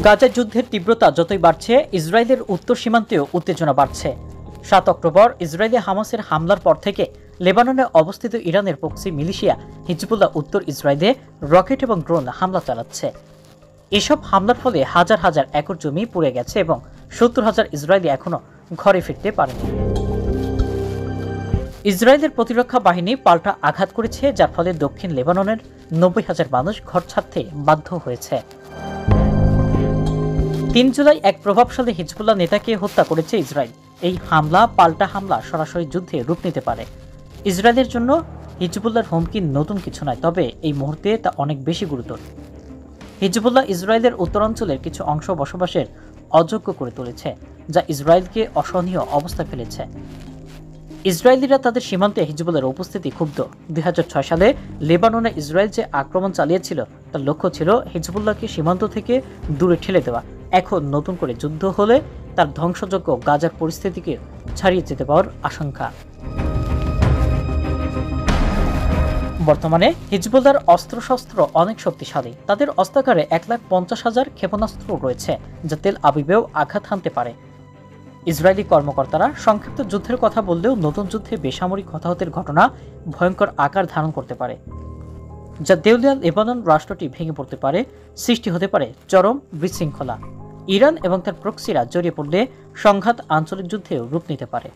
গাজা যুদ্ধের তীব্রতা যতই বাড়ছে, ইসরায়েলের উত্তর সীমান্তেও উত্তেজনা বাড়ছে। ৭ অক্টোবর ইসরায়েলে হামাসের হামলার পর থেকে লেবাননে অবস্থিত ইরানের প্রক্সি মিলিশিয়া হিজবুল্লাহ উত্তর ইসরায়েলে রকেট এবং ড্রোন হামলা চালাচ্ছে। এসব হামলার ফলে হাজার হাজার একর জমি পুড়ে গেছে এবং ৭০,০০০ ইসরায়েলি এখনও ঘরে ফিরতে পারেনি। ইসরায়েলের প্রতিরক্ষা বাহিনী পাল্টা আঘাত করেছে, যার ফলে দক্ষিণ লেবাননের ৯০,০০০ মানুষ ঘর ছাড়তে বাধ্য হয়েছে। ৩ জুলাই এক প্রভাবশালী হিজবুল্লাহ নেতাকে হত্যা করেছে ইসরায়েল। এই হামলা পাল্টা হামলা সরাসরি যুদ্ধে রূপ নিতে পারে। ইসরায়েলের জন্য হিজবুল্লাহর হুমকি নতুন কিছু নয়, তবে এই মুহূর্তে তা অনেক বেশি গুরুতর। হিজবুল্লাহ ইসরায়েলের উত্তরাঞ্চলের কিছু অংশ বসবাসের অযোগ্য করে তুলেছে, যা ইসরায়েলকে অসহনীয় অবস্থায় ফেলেছে। ইসরায়েলিরা তাদের সীমান্তে হিজবুল্লাহর উপস্থিতি ক্ষুব্ধ। ২০০৬ সালে লেবাননে ইসরায়েল যে আক্রমণ চালিয়েছিল তার লক্ষ্য ছিল হিজবুল্লাহকে সীমান্ত থেকে দূরে ঠেলে দেওয়া। এখন নতুন করে যুদ্ধ হলে তার ধ্বংসযোগ্য গাজার পরিস্থিতিকে ছাড়িয়ে যেতে পাওয়ার আশঙ্কা। বর্তমানে হিজবুল্লাহর অস্ত্রশস্ত্র অনেক শক্তিশালী। তাদের অস্ত্রাগারে ১,৫০,০০০ ক্ষেপণাস্ত্র রয়েছে, যা তেল আবিবেও আঘাত হানতে পারে। ইসরায়েলি কর্মকর্তারা সংক্ষিপ্ত যুদ্ধের কথা বললেও নতুন যুদ্ধে বেসামরিক হতাহতের ঘটনা ভয়ঙ্কর আকার ধারণ করতে পারে, যা দেউলিয়া লেবানন রাষ্ট্রটি ভেঙে পড়তে পারে। সৃষ্টি হতে পারে চরম বিশৃঙ্খলা। ইরান এবং তার প্রক্সিরা জড়িয়ে পড়লে সংঘাত আঞ্চলিক যুদ্ধেও রূপ নিতে পারে।